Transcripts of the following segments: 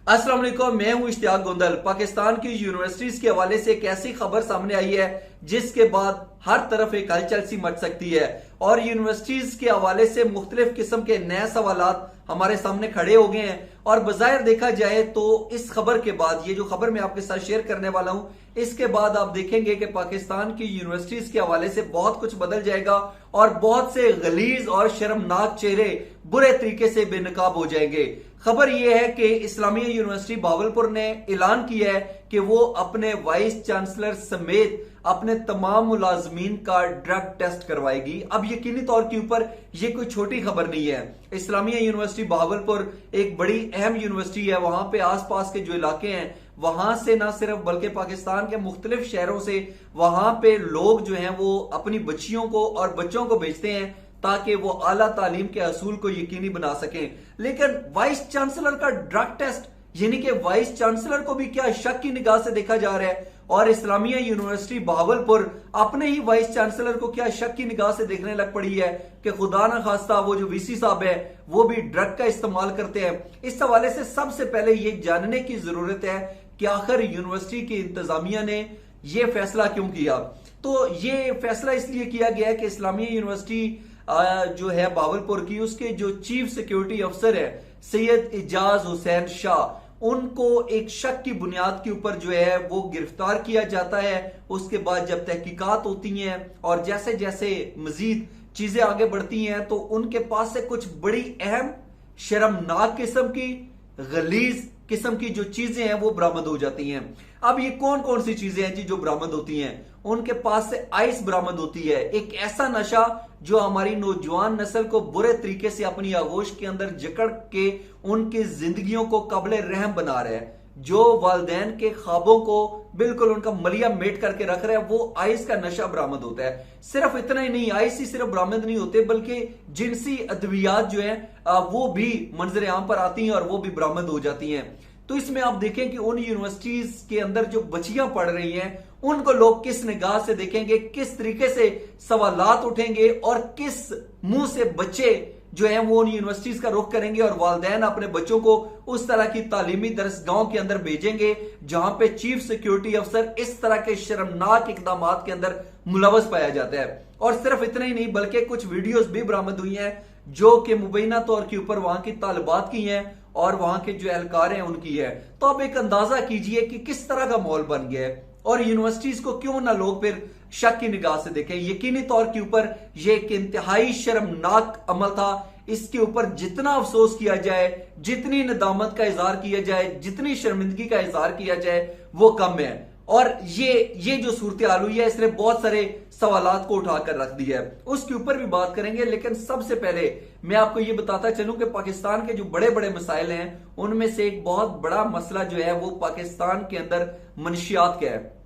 अस्सलाम वालेकुम, मैं हूं इश्तियाक गोंदल। पाकिस्तान की यूनिवर्सिटीज के हवाले से एक ऐसी खबर सामने आई है जिसके बाद हर तरफ एक हलचल सी मच सकती है और यूनिवर्सिटीज के हवाले से मुख्तलिफ किस्म के नए सवालात हमारे सामने खड़े हो गए हैं। और बजायर देखा जाए तो इस खबर के बाद, ये जो खबर मैं आपके साथ शेयर करने वाला हूं, इसके बाद आप देखेंगे कि पाकिस्तान की यूनिवर्सिटीज के हवाले से बहुत कुछ बदल जाएगा और बहुत से गलीज और शर्मनाक चेहरे बुरे तरीके से बेनकाब हो जाएंगे। खबर यह है कि इस्लामिया यूनिवर्सिटी भावलपुर ने ऐलान किया है कि वो अपने वाइस चांसलर समेत अपने तमाम मुलाजमीन का ड्रग टेस्ट करवाएगी। अब यकीनी तौर के ऊपर ये कोई छोटी खबर नहीं है। इस्लामिया यूनिवर्सिटी भावलपुर एक बड़ी अहम यूनिवर्सिटी है। वहां पे आसपास के जो इलाके हैं वहां से ना सिर्फ बल्कि पाकिस्तान के मुख्तलिफ शहरों से वहां पे लोग जो हैं वो अपनी बच्चियों को और बच्चों को भेजते हैं ताकि वो आला तालीम के असूल को यकीनी बना सकें। लेकिन वाइस चांसलर का ड्रग टेस्ट, यानी कि वाइस चांसलर को भी क्या शक की निगाह से देखा जा रहा है और इस्लामिया यूनिवर्सिटी भावलपुर अपने ही वाइस चांसलर को क्या शक की निगाह से देखने लग पड़ी है कि खुदा ना खास्ता वो जो वीसी साहब है वो भी ड्रग का इस्तेमाल करते हैं। इस हवाले से सबसे पहले ये जानने की जरूरत है कि आखिर यूनिवर्सिटी की इंतजामिया ने यह फैसला क्यों किया। तो ये फैसला इसलिए किया गया कि इस्लामिया यूनिवर्सिटी जो है भावलपुर की, उसके जो चीफ सिक्योरिटी अफसर है सैयद इजाज हुसैन शाह, उनको एक शक की बुनियाद के ऊपर जो है वो गिरफ्तार किया जाता है। उसके बाद जब तहकीकात होती हैं और जैसे जैसे मजीद चीजें आगे बढ़ती हैं तो उनके पास से कुछ बड़ी अहम शर्मनाक किस्म की, गलीज किस्म की जो चीजें हैं वो बरामद हो जाती हैं। अब ये कौन कौन सी चीजें हैं जी जो बरामद होती हैं? उनके पास से आइस बरामद होती है, एक ऐसा नशा जो हमारी नौजवान नस्ल को बुरे तरीके से अपनी आगोश के अंदर जकड़ के उनकी जिंदगियों को काबिल रहम बना रहा है, जो वालदैन के ख्वाबों को बिल्कुल उनका मलिया मेट करके रख रहा है। वो आइस का नशा बरामद होता है। सिर्फ इतना ही नहीं, आइस ही सिर्फ बरामद नहीं होते बल्कि जिनसी अद्वियात जो है वो भी मंजर आम पर आती हैं और वो भी बरामद हो जाती हैं। तो इसमें आप देखें कि उन यूनिवर्सिटीज के अंदर जो बच्चियां पढ़ रही हैं उनको लोग किस निगाह से देखेंगे, किस तरीके से सवालात उठेंगे और किस मुंह से बच्चे जो है वो उन यूनिवर्सिटीज का रुख करेंगे और वालदैन अपने बच्चों को उस तरह की तालीमी दरसगाहों के अंदर भेजेंगे जहां पे चीफ सिक्योरिटी अफसर इस तरह के शर्मनाक इकदाम के अंदर मुलवस पाया जाता है। और सिर्फ इतना ही नहीं बल्कि कुछ वीडियोस भी बरामद हुई हैं जो कि मुबैना तौर के ऊपर वहां की तालिबात की हैं और वहां के जो एहलकार हैं उनकी है। तो आप एक अंदाजा कीजिए कि किस तरह का माहौल बन गया है और यूनिवर्सिटीज को क्यों ना लोग फिर शक की निगाह से देखें। यकीनी तौर के ऊपर यह एक इंतहाई शर्मनाक अमल था। इसके ऊपर जितना अफसोस किया जाए, जितनी नदामत का इजहार किया जाए, जितनी शर्मिंदगी का इजहार किया जाए वो कम है। और ये जो सूरत हाल हुई है इसने बहुत सारे सवालात को उठाकर रख दिया है, उसके ऊपर भी बात करेंगे। लेकिन सबसे पहले मैं आपको ये बताता चलूं कि पाकिस्तान के जो बड़े बड़े मसाइल हैं उनमें से एक बहुत बड़ा मसला जो है वो पाकिस्तान के अंदर मनशियात का है।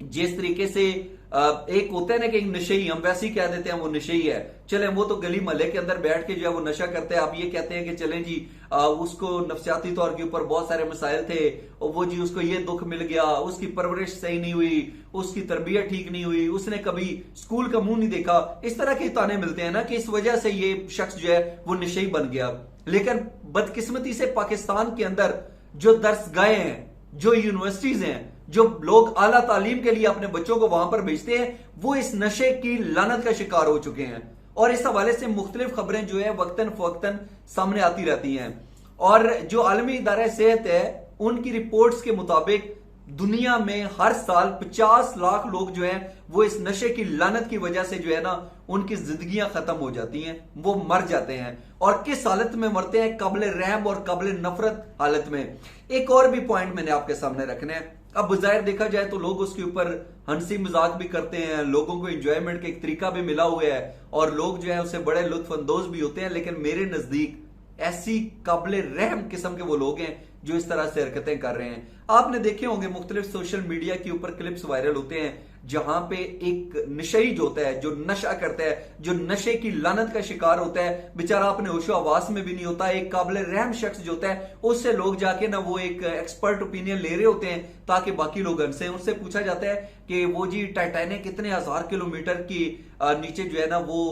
जिस तरीके से एक होता है ना कि एक नशेई, हम वैसे ही कह देते हैं वो नशेई है, चलें वो तो गली मोहल्ले के अंदर बैठ के जो है वो नशा करते हैं। आप ये कहते हैं कि चलें जी उसको नफ्सियाती तौर के ऊपर बहुत सारे मसाइल थे और वो जी उसको ये दुख मिल गया, उसकी परवरिश सही नहीं हुई, उसकी तरबियत ठीक नहीं हुई, उसने कभी स्कूल का मुंह नहीं देखा। इस तरह के ताने मिलते हैं ना कि इस वजह से ये शख्स जो है वो नशेई बन गया। लेकिन बदकिस्मती से पाकिस्तान के अंदर जो दरसगाहें हैं, जो यूनिवर्सिटीज हैं, जो लोग आला तालीम के लिए अपने बच्चों को वहां पर भेजते हैं, वो इस नशे की लानत का शिकार हो चुके हैं। और इस हवाले से मुख्तलिफ खबरें जो है वक्तन फवक्तन सामने आती रहती हैं। और जो आलमी इदारा सेहत है उनकी रिपोर्ट्स के मुताबिक दुनिया में हर साल 50 लाख लोग जो हैं वो इस नशे की लानत की वजह से जो है ना उनकी जिंदगियां खत्म हो जाती हैं, वो मर जाते हैं। और किस हालत में मरते हैं? काबिल रहम और काबिल नफरत हालत में। एक और भी पॉइंट मैंने आपके सामने रखने हैं। अब बजायर देखा जाए तो लोग उसके ऊपर हंसी मजाक भी करते हैं, लोगों को एंजॉयमेंट का एक तरीका भी मिला हुआ है और लोग जो है उससे बड़े लुत्फ अंदोज भी होते हैं। लेकिन मेरे नजदीक ऐसी काबिल रहम किस्म के वो लोग हैं जो इस तरह से हरकतें कर रहे हैं। आपने देखे होंगे मुख्तलिफ सोशल मीडिया के ऊपर क्लिप्स वायरल होते हैं जहां पे एक नशेई जो होता है, जो नशा करता है, जो नशे की लानत का शिकार होता है, बेचारा अपने होशो आवास में भी नहीं होता, एक काबिल रहम शख्स जो होता है उससे लोग जाके ना वो एक एक्सपर्ट ओपिनियन ले रहे होते हैं ताकि बाकी लोग हंसे। उनसे पूछा जाता है कि वो जी टाइटैनिक कितने हजार किलोमीटर की नीचे जो है ना वो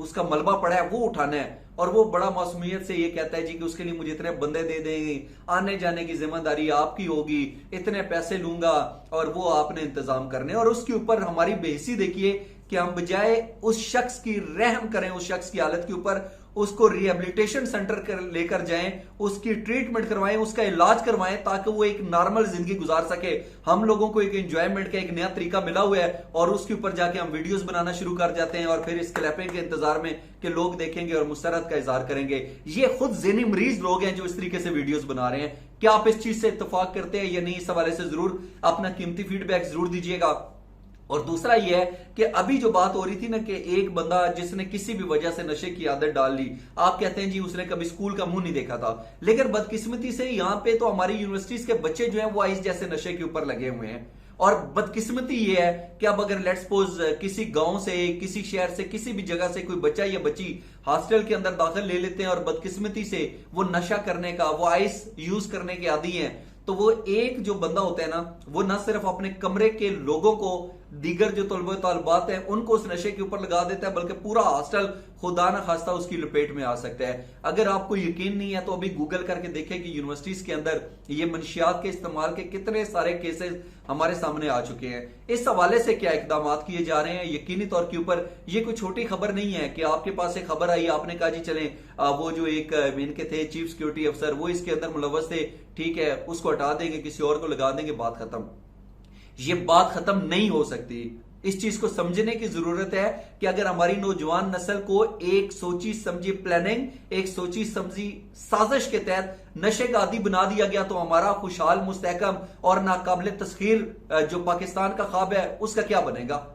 उसका मलबा पड़ा है वो उठाना है, और वो बड़ा मासूमियत से ये कहता है जी कि उसके लिए मुझे इतने बंदे दे देंगे, आने जाने की जिम्मेदारी आपकी होगी, इतने पैसे लूंगा और वो आपने इंतजाम करने। और उसके ऊपर हमारी बेइज्जती देखिए कि हम बजाय उस शख्स की रहम करें, उस शख्स की हालत के ऊपर, उसको रिहेबिलिटेशन सेंटर लेकर जाएं, उसकी ट्रीटमेंट करवाएं, उसका इलाज करवाएं ताकि वो एक नॉर्मल जिंदगी गुजार सके। हम लोगों को एक एंजॉयमेंट का एक नया तरीका मिला हुआ है और उसके ऊपर जाके हम वीडियोस बनाना शुरू कर जाते हैं और फिर इस क्लैपिंग के इंतजार में कि लोग देखेंगे और मुसरत का इजहार करेंगे। ये खुद ज़हनी मरीज लोग हैं जो इस तरीके से वीडियोस बना रहे हैं। क्या आप इस चीज से इत्तेफाक करते हैं या नहीं? इस हवाले से जरूर अपना कीमती फीडबैक जरूर दीजिएगा। और दूसरा यह है कि अभी जो बात हो रही थी ना कि एक बंदा जिसने किसी भी वजह से नशे की आदत डाल ली, आप कहते हैं जी उसने कभी स्कूल का मुंह नहीं देखा था, लेकिन बदकिस्मती से यहां पे तो हमारी यूनिवर्सिटीज के बच्चे जो हैं वो आइस जैसे नशे के ऊपर लगे हुए हैं। और बदकिस्मती ये है कि अब अगर लेट्स सपोज किसी गांव से, किसी शहर से, किसी भी जगह से कोई बच्चा या बच्ची हॉस्टल के अंदर दाखिल ले लेते हैं और बदकिस्मती से वो नशा करने का, वो आइस यूज करने के आदी हैं, तो वो एक जो बंदा होता है ना, वो ना सिर्फ अपने कमरे के लोगों को, दीगर जो तलबा तलबात हैं उनको उस नशे के ऊपर लगा देता है, बल्कि पूरा हॉस्टल खुदा ना खास्ता उसकी लपेट में आ सकता है। अगर आपको यकीन नहीं है तो अभी गूगल करके देखें कि यूनिवर्सिटीज के अंदर ये मनशियात के इस्तेमाल के कितने सारे केसेस हमारे सामने आ चुके हैं। इस हवाले से क्या इकदाम किए जा रहे हैं यकीनी तौर के ऊपर, ये कोई छोटी खबर नहीं है कि आपके पास एक खबर आई, आपने कहा जी चलें वो जो एक इनके थे चीफ सिक्योरिटी अफसर वो इसके अंदर मुलव्वस थे, ठीक है उसको हटा देंगे, किसी और को लगा देंगे, बात खत्म। ये बात खत्म नहीं हो सकती। इस चीज को समझने की जरूरत है कि अगर हमारी नौजवान नस्ल को एक सोची समझी प्लानिंग, एक सोची समझी साजिश के तहत नशे का आदी बना दिया गया तो हमारा खुशहाल, मुस्तहकम और नाकाबिल तस्खीर जो पाकिस्तान का ख्वाब है उसका क्या बनेगा?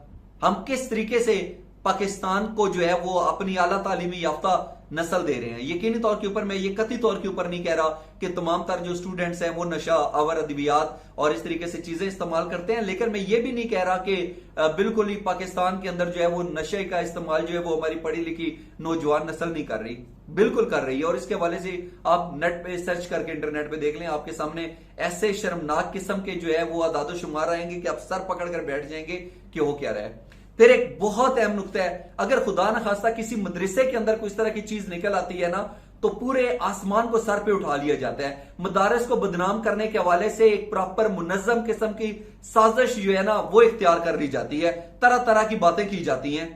हम किस तरीके से पाकिस्तान को जो है वो अपनी आला तालीमी याफ्ता नस्ल दे रहे हैं? यकीनी तौर के ऊपर मैं ये कतई तौर के ऊपर नहीं कह रहा कि तमाम तर जो स्टूडेंट्स हैं वो नशा आवर अदबियात और इस तरीके से चीजें इस्तेमाल करते हैं, लेकिन मैं ये भी नहीं कह रहा कि बिल्कुल ही पाकिस्तान के अंदर जो है वो नशे का इस्तेमाल जो है वो हमारी पढ़ी लिखी नौजवान नस्ल नहीं कर रही, बिल्कुल कर रही है। और इसके हवाले से आप नेट पे सर्च करके इंटरनेट पे देख लें, आपके सामने ऐसे शर्मनाक किस्म के जो है वो आदादो शुमार आएंगे कि आप सर पकड़ कर बैठ जाएंगे कि हो क्या रहा है। फिर एक बहुत अहम नुक्ता है, अगर खुदा न खास्ता किसी मदरसे के अंदर कोई इस तरह की चीज निकल आती है ना तो पूरे आसमान को सर पे उठा लिया जाता है। मदारस को बदनाम करने के हवाले से एक प्रॉपर मुनज़्ज़म किस्म की साजिश जो है ना वो इख्तियार कर ली जाती है, तरह तरह की बातें की जाती हैं।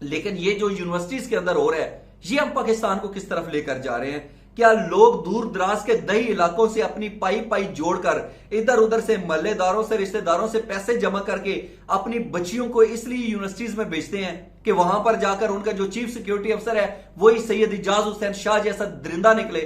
लेकिन ये जो यूनिवर्सिटीज के अंदर हो रहा है ये हम पाकिस्तान को किस तरफ लेकर जा रहे हैं? क्या लोग दूर दराज के दही इलाकों से अपनी पाई पाई जोड़कर इधर उधर से महल्लेदारों से, रिश्तेदारों से पैसे जमा करके अपनी बच्चियों को इसलिए यूनिवर्सिटीज में भेजते हैं कि वहां पर जाकर उनका जो चीफ सिक्योरिटी अफसर है वही सैयद इजाज हुसैन शाह जैसा दरिंदा निकले?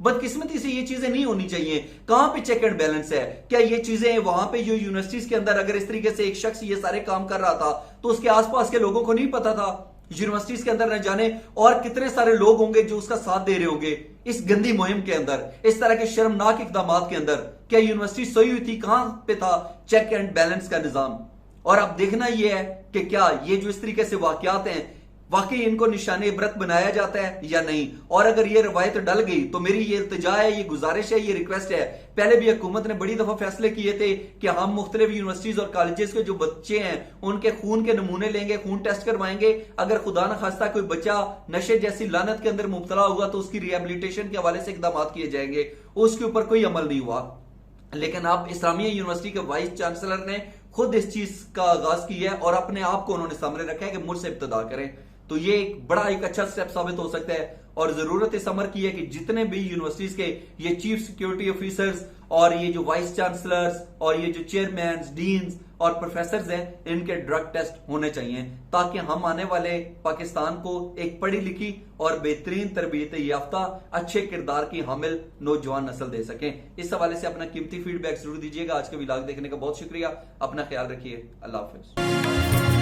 बदकिस्मती से ये चीजें नहीं होनी चाहिए। कहां पे चेक एंड बैलेंस है? क्या ये चीजें वहां पे जो यूनिवर्सिटीज के अंदर अगर इस तरीके से एक शख्स ये सारे काम कर रहा था तो उसके आसपास के लोगों को नहीं पता था? यूनिवर्सिटीज के अंदर न जाने और कितने सारे लोग होंगे जो उसका साथ दे रहे होंगे इस गंदी मुहिम के अंदर, इस तरह के शर्मनाक इकदाम के अंदर। क्या यूनिवर्सिटी सोई हुई थी? कहां पे था चेक एंड बैलेंस का निजाम? और अब देखना यह है कि क्या ये जो इस तरीके से वाकयात हैं वाकई इनको निशाने इबरत बनाया जाता है या नहीं? और अगर ये रवायत डल गई तो मेरी ये इल्तिजा है, ये गुजारिश है, ये रिक्वेस्ट है। पहले भी हुकूमत ने बड़ी दफा फैसले किए थे कि हम मुख्तलिफ यूनिवर्सिटीज और कॉलेजेस के जो बच्चे हैं उनके खून के नमूने लेंगे, खून टेस्ट करवाएंगे। अगर खुदा न खास्ता कोई बच्चा नशे जैसी लानत के अंदर मुब्तला हुआ तो उसकी रिहेबिलिटेशन के हवाले से इकदाम किए जाएंगे। उसके ऊपर कोई अमल नहीं हुआ। लेकिन अब इस्लामिया यूनिवर्सिटी के वाइस चांसलर ने खुद इस चीज का आगाज किया है और अपने आप को उन्होंने सामने रखा है कि मुझसे इब्तिदा करें। तो ये एक अच्छा स्टेप साबित हो सकता है और जरूरत इस अमर की है कि जितने भी यूनिवर्सिटीज के ये चीफ सिक्योरिटी ऑफिसर्स और ये जो वाइस चांसलर्स और ये जो चेयरमैन, डीन्स और प्रोफेसर्स हैं इनके ड्रग टेस्ट होने चाहिए ताकि हम आने वाले पाकिस्तान को एक पढ़ी लिखी और बेहतरीन तरबियत याफ्ता, अच्छे किरदार की हामिल नौजवान नस्ल दे सकें। इस हवाले से अपना कीमती फीडबैक जरूर दीजिएगा। आज का व्लॉग देखने का बहुत शुक्रिया। अपना ख्याल रखिए। अल्लाह हाफिज।